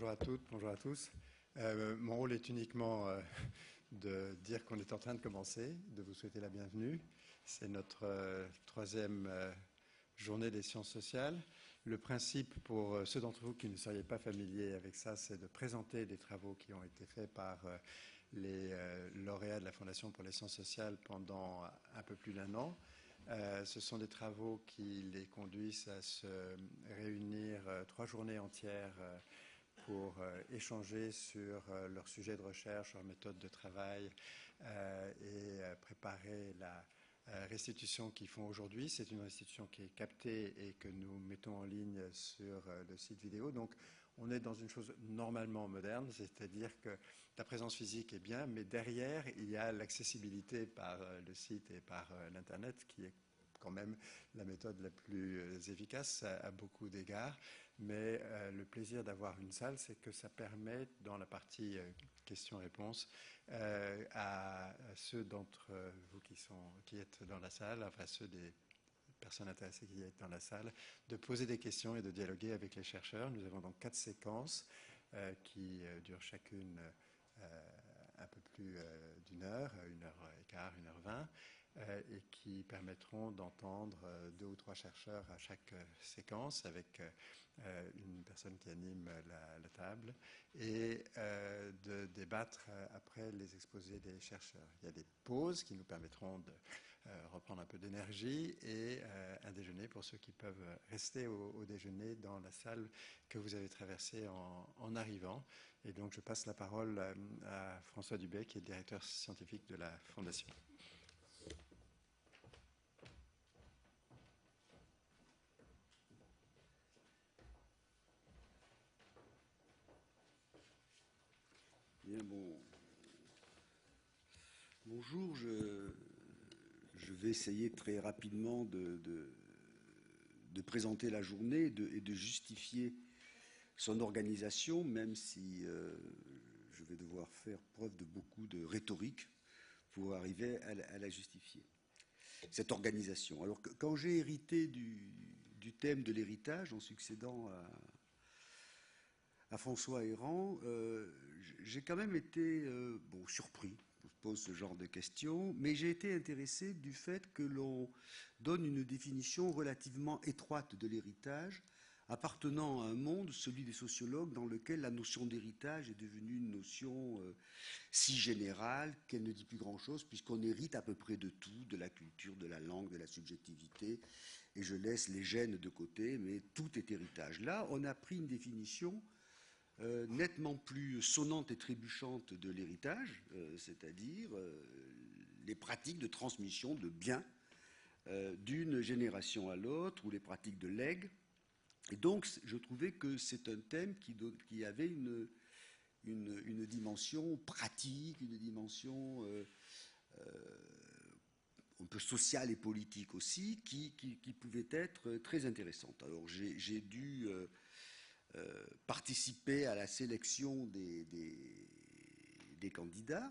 Bonjour à toutes, bonjour à tous. Mon rôle est uniquement de dire qu'on est en train de commencer, de vous souhaiter la bienvenue. C'est notre troisième journée des sciences sociales. Le principe pour ceux d'entre vous qui ne seriez pas familiers avec ça, c'est de présenter des travaux qui ont été faits par les lauréats de la Fondation pour les sciences sociales pendant un peu plus d'1 an. Ce sont des travaux qui les conduisent à se réunir 3 journées entières pour échanger sur leur sujet de recherche, leur méthode de travail et préparer la restitution qu'ils font aujourd'hui. C'est une restitution qui est captée et que nous mettons en ligne sur le site vidéo. Donc, on est dans une chose normalement moderne, c'est-à-dire que la présence physique est bien, mais derrière, il y a l'accessibilité par le site et par l'Internet qui est quand même la méthode la plus efficace à beaucoup d'égards. Mais le plaisir d'avoir une salle, c'est que ça permet, dans la partie questions-réponses, à ceux d'entre vous qui êtes dans la salle, enfin ceux des personnes intéressées qui êtes dans la salle, de poser des questions et de dialoguer avec les chercheurs. Nous avons donc 4 séquences qui durent chacune un peu plus d'1 heure, 1h15, 1h20, et qui permettront d'entendre 2 ou 3 chercheurs à chaque séquence avec une personne qui anime la table et de débattre après les exposés des chercheurs. Il y a des pauses qui nous permettront de reprendre un peu d'énergie et un déjeuner pour ceux qui peuvent rester au déjeuner dans la salle que vous avez traversée en arrivant. Et donc je passe la parole à François Dubé, qui est le directeur scientifique de la Fondation. Bien, bonjour, je vais essayer très rapidement de présenter la journée et de justifier son organisation, même si je vais devoir faire preuve de beaucoup de rhétorique pour arriver à la justifier. Cette organisation. Alors, quand j'ai hérité du thème de l'héritage en succédant à François Héran, j'ai quand même été surpris. On se pose ce genre de questions, mais j'ai été intéressé du fait que l'on donne une définition relativement étroite de l'héritage, appartenant à un monde, celui des sociologues, dans lequel la notion d'héritage est devenue une notion si générale qu'elle ne dit plus grand-chose, puisqu'on hérite à peu près de tout, de la culture, de la langue, de la subjectivité, et je laisse les gènes de côté, mais tout est héritage. Là, on a pris une définition nettement plus sonnante et trébuchante de l'héritage, c'est-à-dire les pratiques de transmission de biens d'une génération à l'autre, ou les pratiques de legs. Et donc, je trouvais que c'est un thème qui avait une dimension pratique, une dimension un peu sociale et politique aussi, qui pouvait être très intéressante. Alors, j'ai dû participer à la sélection des candidats.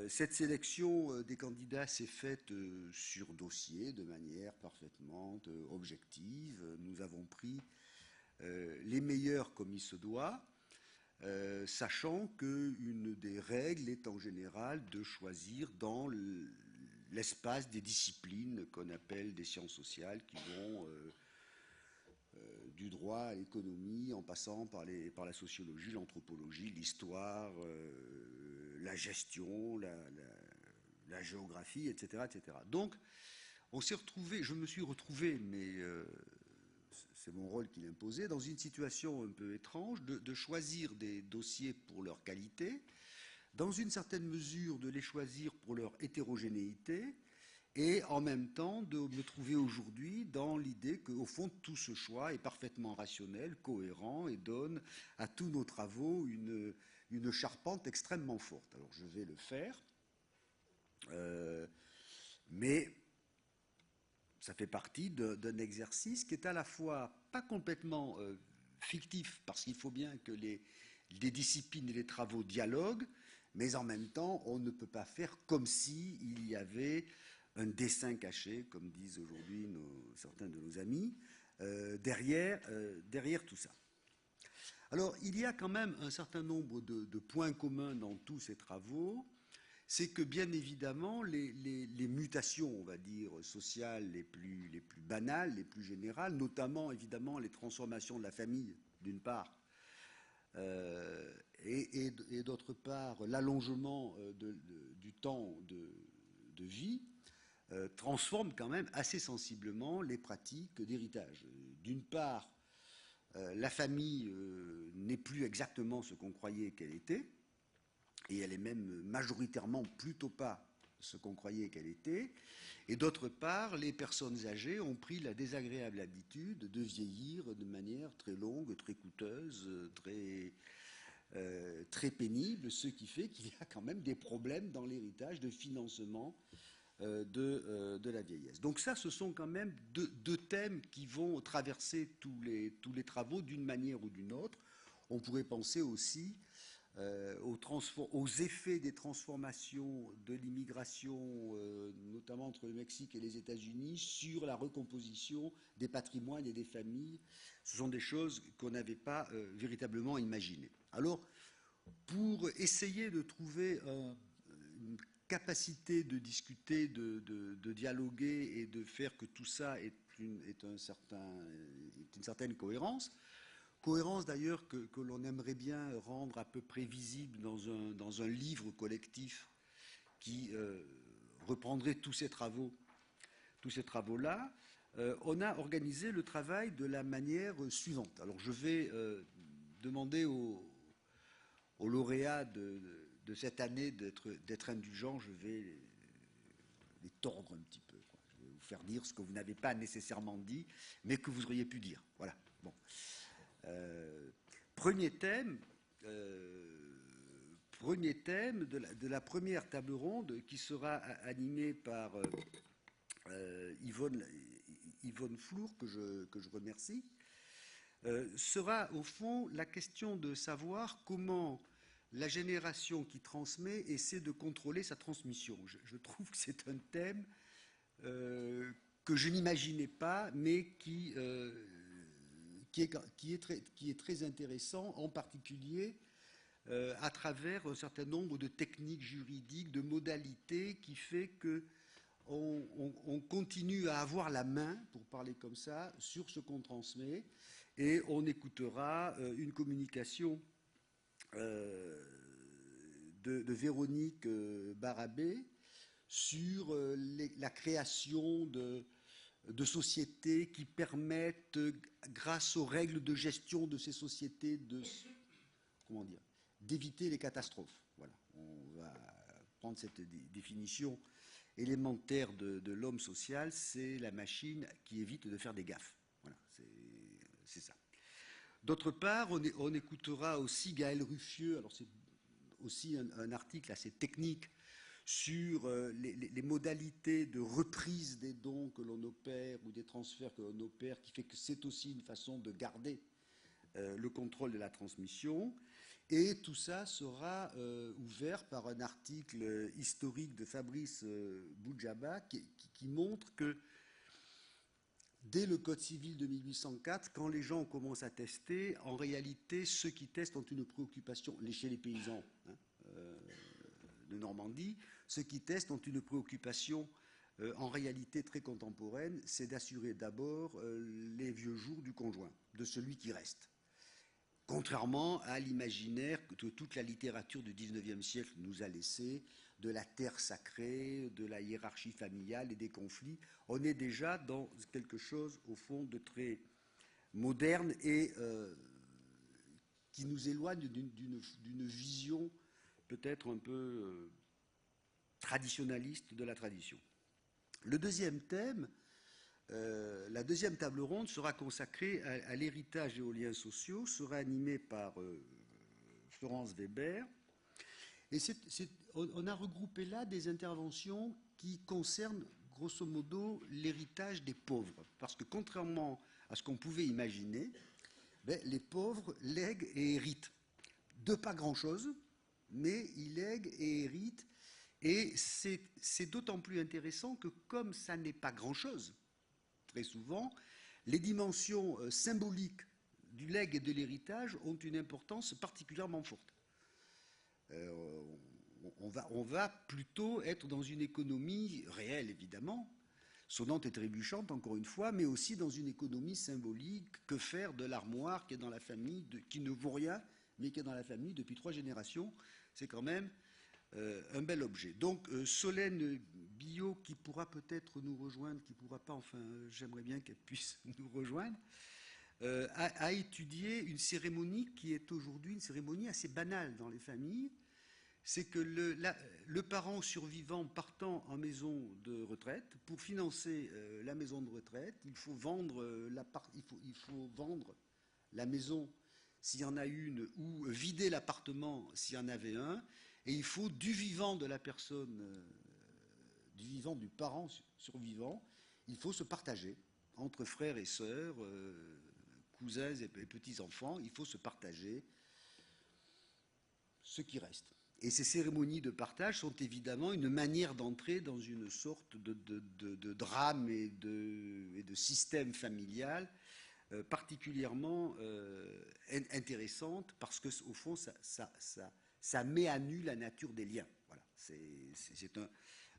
Cette sélection des candidats s'est faite sur dossier de manière parfaitement objective. Nous avons pris les meilleurs comme il se doit, sachant qu'une des règles est en général de choisir dans l'espace des disciplines qu'on appelle des sciences sociales, qui vont du droit à l'économie, en passant par la sociologie, l'anthropologie, l'histoire, la gestion, la géographie, etc., etc. Donc, je me suis retrouvé, mais c'est mon rôle qui l'imposait, dans une situation un peu étrange de choisir des dossiers pour leur qualité, dans une certaine mesure de les choisir pour leur hétérogénéité, et en même temps de me trouver aujourd'hui dans l'idée qu'au fond tout ce choix est parfaitement rationnel, cohérent et donne à tous nos travaux une charpente extrêmement forte. Alors je vais le faire, mais ça fait partie d'un exercice qui est à la fois pas complètement fictif, parce qu'il faut bien que les disciplines et les travaux dialoguent, mais en même temps on ne peut pas faire comme s'il y avait un dessin caché, comme disent aujourd'hui certains de nos amis, derrière tout ça. Alors, il y a quand même un certain nombre de points communs dans tous ces travaux. C'est que, bien évidemment, les mutations, on va dire, sociales les plus banales, les plus générales, notamment, évidemment, les transformations de la famille, d'une part, et d'autre part, l'allongement du temps de vie, transforment quand même assez sensiblement les pratiques d'héritage. D'une part, la famille n'est plus exactement ce qu'on croyait qu'elle était, et elle est même majoritairement plutôt pas ce qu'on croyait qu'elle était. Et d'autre part, les personnes âgées ont pris la désagréable habitude de vieillir de manière très longue, très coûteuse, très pénible, ce qui fait qu'il y a quand même des problèmes dans l'héritage de financement de la vieillesse. Donc ça, ce sont quand même deux thèmes qui vont traverser tous les travaux d'une manière ou d'une autre. On pourrait penser aussi aux effets des transformations de l'immigration, notamment entre le Mexique et les États-Unis, sur la recomposition des patrimoines et des familles. Ce sont des choses qu'on n'avait pas véritablement imaginées. Alors, pour essayer de trouver une capacité de discuter, de dialoguer et de faire que tout ça ait une certaine cohérence, cohérence d'ailleurs que l'on aimerait bien rendre à peu près visible dans un livre collectif qui reprendrait tous ces travaux-là. On a organisé le travail de la manière suivante. Alors je vais demander aux lauréats de cette année d'être indulgents, je vais les tordre un petit peu, quoi. Je vais vous faire dire ce que vous n'avez pas nécessairement dit, mais que vous auriez pu dire. Voilà. Bon. Premier thème de la première table ronde qui sera animée par Yvonne Flour, que je remercie, sera au fond la question de savoir comment la génération qui transmet essaie de contrôler sa transmission. Je trouve que c'est un thème que je n'imaginais pas, mais qui est très intéressant, en particulier à travers un certain nombre de techniques juridiques, de modalités, qui fait que on continue à avoir la main, pour parler comme ça, sur ce qu'on transmet, et on écoutera une communication de Véronique Barabé sur la création de sociétés qui permettent, grâce aux règles de gestion de ces sociétés, d'éviter les catastrophes. Voilà, on va prendre cette définition élémentaire de l'homme social, c'est la machine qui évite de faire des gaffes. Voilà, c'est ça. D'autre part, on écoutera aussi Gaël Ruffieux, alors c'est aussi un article assez technique sur les modalités de reprise des dons que l'on opère ou des transferts que l'on opère, qui fait que c'est aussi une façon de garder le contrôle de la transmission. Et tout ça sera ouvert par un article historique de Fabrice Boudjaba qui montre que dès le Code civil de 1804, quand les gens commencent à tester, en réalité, ceux qui testent ont une préoccupation, chez les paysans de Normandie, ceux qui testent ont une préoccupation en réalité très contemporaine, c'est d'assurer d'abord les vieux jours du conjoint, de celui qui reste. Contrairement à l'imaginaire que toute la littérature du XIXe siècle nous a laissé, de la terre sacrée, de la hiérarchie familiale et des conflits, on est déjà dans quelque chose, au fond, de très moderne et qui nous éloigne d'une vision peut-être un peu traditionnaliste de la tradition. Le deuxième thème, la deuxième table ronde sera consacrée à l'héritage et aux liens sociaux, sera animée par Florence Weber. Et on a regroupé là des interventions qui concernent grosso modo l'héritage des pauvres. Parce que contrairement à ce qu'on pouvait imaginer, les pauvres lèguent et héritent. De pas grand-chose, mais ils lèguent et héritent. Et c'est d'autant plus intéressant que comme ça n'est pas grand-chose, très souvent, les dimensions symboliques du legs et de l'héritage ont une importance particulièrement forte. On va plutôt être dans une économie réelle, évidemment, sonnante et trébuchante, encore une fois, mais aussi dans une économie symbolique. Que faire de l'armoire qui est dans la famille, qui ne vaut rien, mais qui est dans la famille depuis 3 générations? C'est quand même un bel objet. Donc, Solène Billot, qui pourra peut-être nous rejoindre, qui ne pourra pas, enfin, j'aimerais bien qu'elle puisse nous rejoindre, a étudié une cérémonie qui est aujourd'hui une cérémonie assez banale dans les familles. C'est que le parent survivant partant en maison de retraite, pour financer la maison de retraite, il faut vendre la maison s'il y en a une, ou vider l'appartement s'il y en avait un, et il faut du vivant de la personne, du vivant du parent survivant, il faut se partager entre frères et sœurs, cousins et petits-enfants, il faut se partager ce qui reste. Et ces cérémonies de partage sont évidemment une manière d'entrer dans une sorte de drame et de système familial particulièrement intéressante, parce qu'au fond, ça met à nu la nature des liens. Voilà. C'est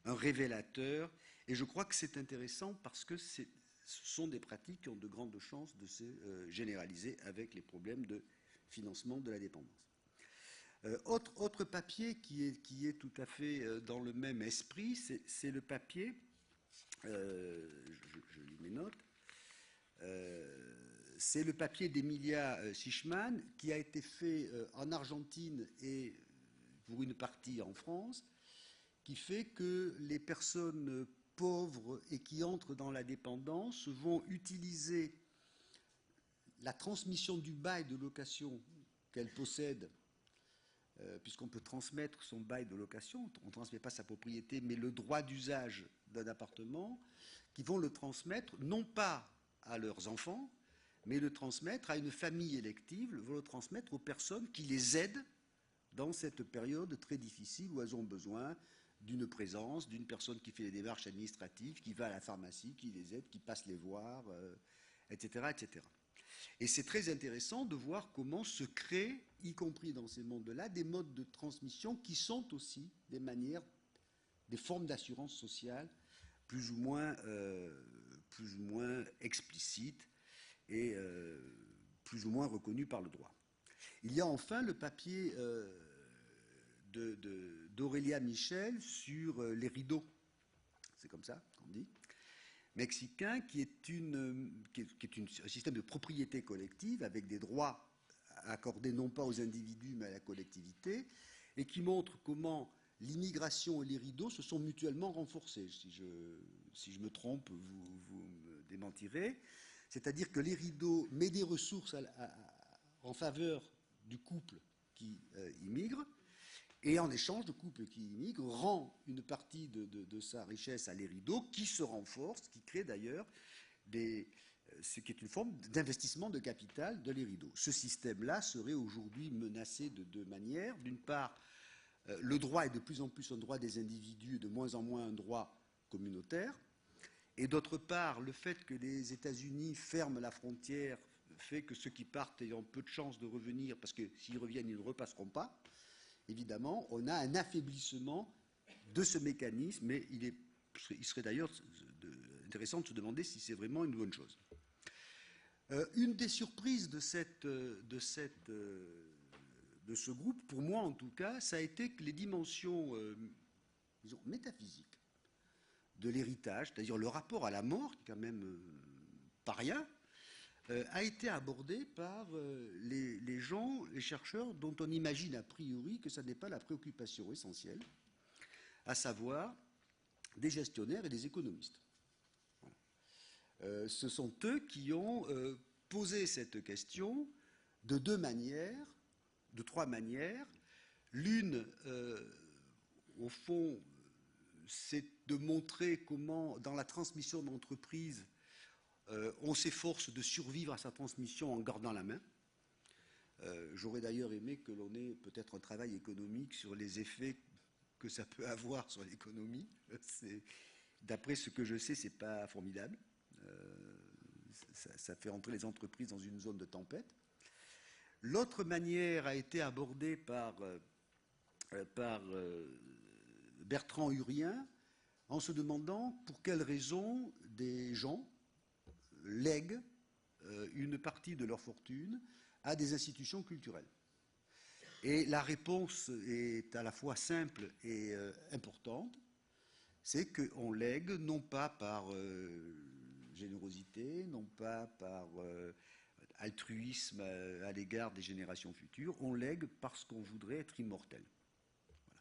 un révélateur. Et je crois que c'est intéressant parce que ce sont des pratiques qui ont de grandes chances de se généraliser avec les problèmes de financement de la dépendance. Autre papier qui est tout à fait dans le même esprit, c'est le papier, je lis mes notes, c'est le papier d'Emilia Sichmann qui a été fait en Argentine et pour une partie en France, qui fait que les personnes pauvres et qui entrent dans la dépendance vont utiliser la transmission du bail de location qu'elles possèdent, puisqu'on peut transmettre son bail de location, on ne transmet pas sa propriété, mais le droit d'usage d'un appartement, qui vont le transmettre non pas à leurs enfants, mais le transmettre à une famille élective, vont le transmettre aux personnes qui les aident dans cette période très difficile où elles ont besoin d'une présence, d'une personne qui fait les démarches administratives, qui va à la pharmacie, qui les aide, qui passe les voir, etc., etc. Et c'est très intéressant de voir comment se créent, y compris dans ces mondes-là, des modes de transmission qui sont aussi des manières, des formes d'assurance sociale plus ou moins explicites et plus ou moins reconnues par le droit. Il y a enfin le papier d'Aurélia Michel sur les rideaux, c'est comme ça qu'on dit, mexicain, qui est un système de propriété collective avec des droits accordés non pas aux individus mais à la collectivité, et qui montre comment l'immigration et les rideaux se sont mutuellement renforcés. Si je me trompe, vous me démentirez. C'est-à-dire que les rideaux mettent des ressources en faveur du couple qui immigre, et en échange, le couple qui immigre rend une partie de sa richesse à les rideaux, qui se renforce, qui crée d'ailleurs ce qui est une forme d'investissement de capital de les rideaux. Ce système-là serait aujourd'hui menacé de deux manières. D'une part, le droit est de plus en plus un droit des individus, de moins en moins un droit communautaire. Et d'autre part, le fait que les États-Unis ferment la frontière fait que ceux qui partent ayant peu de chances de revenir, parce que s'ils reviennent, ils ne repasseront pas, évidemment, on a un affaiblissement de ce mécanisme, mais il serait d'ailleurs intéressant de se demander si c'est vraiment une bonne chose. Une des surprises de ce groupe, pour moi en tout cas, ça a été que les dimensions disons, métaphysiques de l'héritage, c'est-à-dire le rapport à la mort, qui est quand même pas rien, a été abordé par les gens, les chercheurs, dont on imagine a priori que ça n'est pas la préoccupation essentielle, à savoir des gestionnaires et des économistes. Ce sont eux qui ont posé cette question de trois manières. L'une, au fond, c'est de montrer comment, dans la transmission d'entreprise, on s'efforce de survivre à sa transmission en gardant la main. J'aurais d'ailleurs aimé que l'on ait peut-être un travail économique sur les effets que ça peut avoir sur l'économie. D'après ce que je sais, c'est pas formidable. Ça fait entrer les entreprises dans une zone de tempête. L'autre manière a été abordée par Bertrand Hurien en se demandant pour quelles raisons des gens lèguent une partie de leur fortune à des institutions culturelles. Et la réponse est à la fois simple et importante, c'est qu'on lègue non pas par générosité, non pas par altruisme à l'égard des générations futures, on lègue parce qu'on voudrait être immortel. Voilà.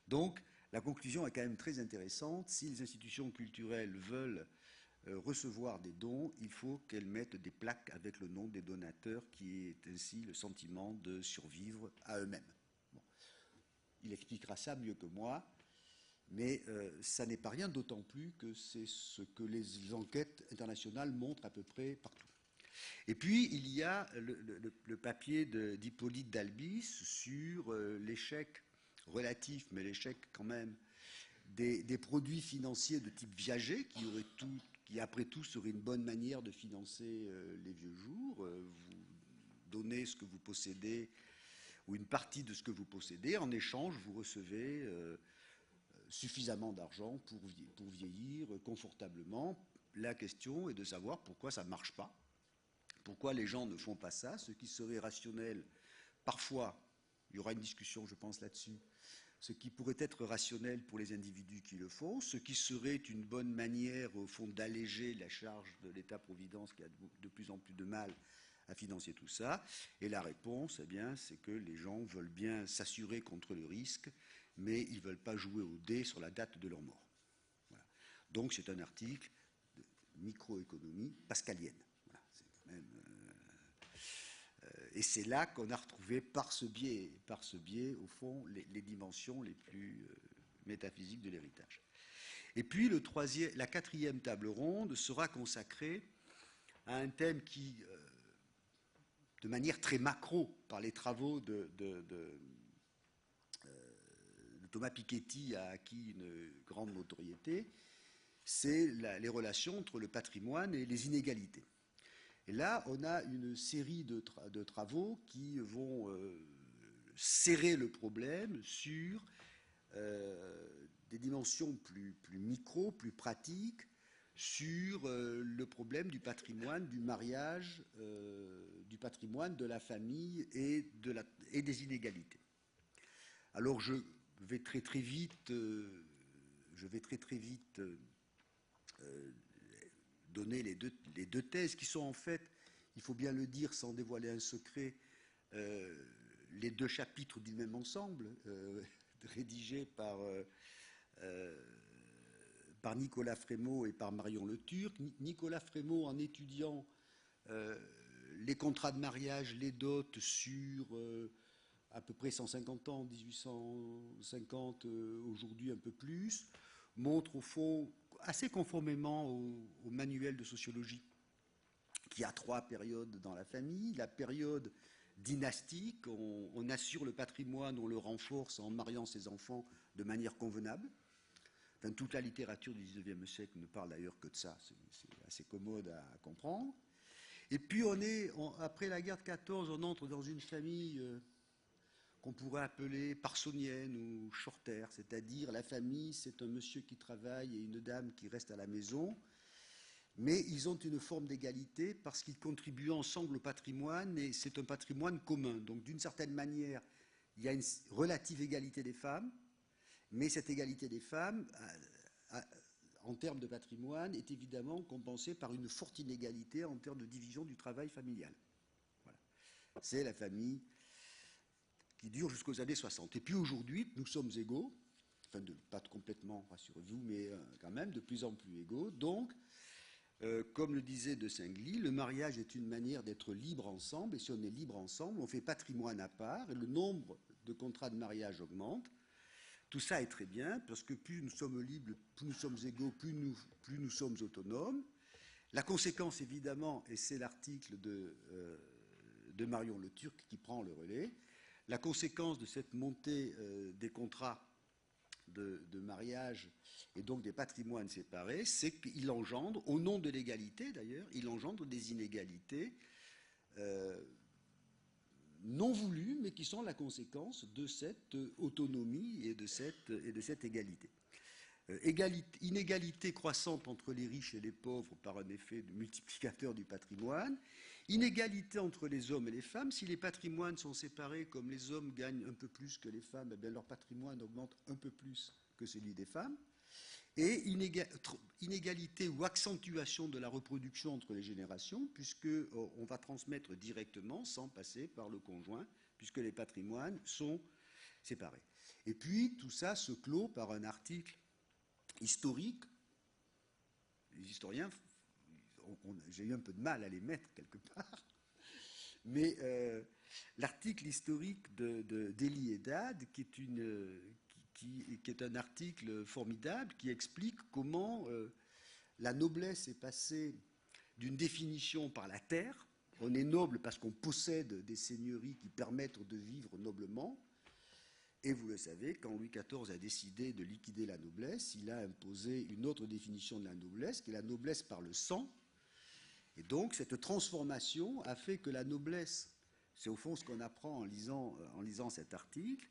Donc, la conclusion est quand même très intéressante. Si les institutions culturelles veulent recevoir des dons, il faut qu'elles mettent des plaques avec le nom des donateurs, qui est ainsi le sentiment de survivre à eux-mêmes. Bon. Il expliquera ça mieux que moi, mais ça n'est pas rien, d'autant plus que c'est ce que les enquêtes internationales montrent à peu près partout. Et puis, il y a le papier d'Hippolyte d'Albis sur l'échec relatif, mais l'échec quand même, des produits financiers de type viager, qui après tout serait une bonne manière de financer les vieux jours. Vous donnez ce que vous possédez, ou une partie de ce que vous possédez, en échange, vous recevez suffisamment d'argent pour vieillir confortablement. La question est de savoir pourquoi ça ne marche pas. Pourquoi les gens ne font pas ça? Ce qui serait rationnel, parfois, il y aura une discussion, je pense, là-dessus, ce qui pourrait être rationnel pour les individus qui le font, ce qui serait une bonne manière, au fond, d'alléger la charge de l'État-providence qui a de plus en plus de mal à financer tout ça. Et la réponse, eh bien, c'est que les gens veulent bien s'assurer contre le risque, mais ils ne veulent pas jouer au dé sur la date de leur mort. Voilà. Donc, c'est un article de microéconomie pascalienne. Et c'est là qu'on a retrouvé par ce biais, au fond, les dimensions les plus métaphysiques de l'héritage. Et puis la quatrième table ronde sera consacrée à un thème qui, de manière très macro, par les travaux de Thomas Piketty, a acquis une grande notoriété, c'est les relations entre le patrimoine et les inégalités. Et là, on a une série de travaux qui vont serrer le problème sur des dimensions plus micro, plus pratiques, sur le problème du patrimoine, du mariage, du patrimoine, de la famille et des inégalités. Alors, je vais très vite donner les deux thèses qui sont en fait, il faut bien le dire sans dévoiler un secret, les deux chapitres du même ensemble, rédigés par Nicolas Frémaux et par Marion Le Turc. Nicolas Frémaux, en étudiant les contrats de mariage, les dots sur à peu près 150 ans, 1850, aujourd'hui un peu plus, montre au fond, assez conformément au manuel de sociologie, qu'il y a 3 périodes dans la famille. La période dynastique, on assure le patrimoine, on le renforce en mariant ses enfants de manière convenable. Enfin, toute la littérature du XIXe siècle ne parle d'ailleurs que de ça, c'est assez commode à comprendre. Et puis après la guerre de 14, on entre dans une famille qu'on pourrait appeler parsonienne ou shorter, c'est-à-dire la famille, c'est un monsieur qui travaille et une dame qui reste à la maison, mais ils ont une forme d'égalité parce qu'ils contribuent ensemble au patrimoine et c'est un patrimoine commun. Donc d'une certaine manière, il y a une relative égalité des femmes, mais cette égalité des femmes, en termes de patrimoine, est évidemment compensée par une forte inégalité en termes de division du travail familial. Voilà. C'est la famille qui dure jusqu'aux années 60. Et puis aujourd'hui, nous sommes égaux, enfin pas complètement, rassurez-vous, mais quand même de plus en plus égaux. Donc, comme le disait de Saint-Gly, le mariage est une manière d'être libre ensemble, et si on est libre ensemble, on fait patrimoine à part, et le nombre de contrats de mariage augmente. Tout ça est très bien, parce que plus nous sommes libres, plus nous sommes égaux, plus nous sommes autonomes. La conséquence, évidemment, et c'est l'article de Marion Le Turc qui prend le relais, la conséquence de cette montée des contrats de mariage et donc des patrimoines séparés, c'est qu'il engendre, au nom de l'égalité d'ailleurs, il engendre des inégalités non voulues, mais qui sont la conséquence de cette autonomie et de cette égalité. Inégalité croissante entre les riches et les pauvres par un effet de multiplicateur du patrimoine, inégalité entre les hommes et les femmes. Si les patrimoines sont séparés, comme les hommes gagnent un peu plus que les femmes, eh bien leur patrimoine augmente un peu plus que celui des femmes. Et inégalité ou accentuation de la reproduction entre les générations, puisqu'on va transmettre directement sans passer par le conjoint, puisque les patrimoines sont séparés. Et puis tout ça se clôt par un article historique. Les historiens, j'ai eu un peu de mal à les mettre quelque part, mais l'article historique d'Elie Haddad, qui est un article formidable, qui explique comment la noblesse est passée d'une définition par la terre. On est noble parce qu'on possède des seigneuries qui permettent de vivre noblement. Et vous le savez, quand Louis XIV a décidé de liquider la noblesse, il a imposé une autre définition de la noblesse, qui est la noblesse par le sang. Et donc, cette transformation a fait que la noblesse, c'est au fond ce qu'on apprend en lisant cet article,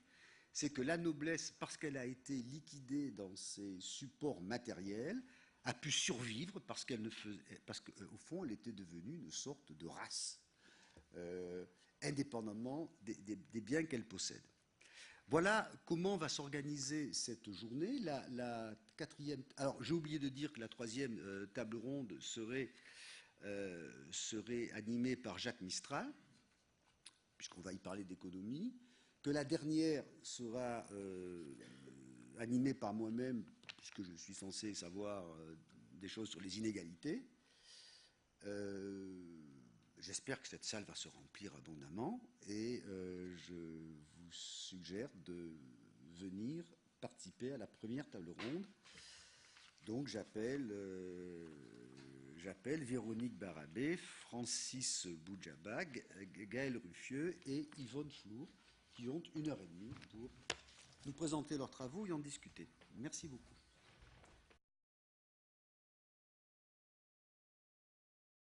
c'est que la noblesse, parce qu'elle a été liquidée dans ses supports matériels, a pu survivre parce qu'au fond, elle était devenue une sorte de race, indépendamment des biens qu'elle possède. Voilà comment va s'organiser cette journée. La quatrième. Alors, j'ai oublié de dire que la troisième table ronde serait animée par Jacques Mistral, puisqu'on va y parler d'économie, que la dernière sera animée par moi-même, puisque je suis censé savoir des choses sur les inégalités. J'espère que cette salle va se remplir abondamment et je vous suggère de venir participer à la première table ronde. Donc j'appelle Véronique Barabé, Francis Boudjabag, Gaël Ruffieux et Yvonne Flour, qui ont 1h30 pour nous présenter leurs travaux et en discuter. Merci beaucoup.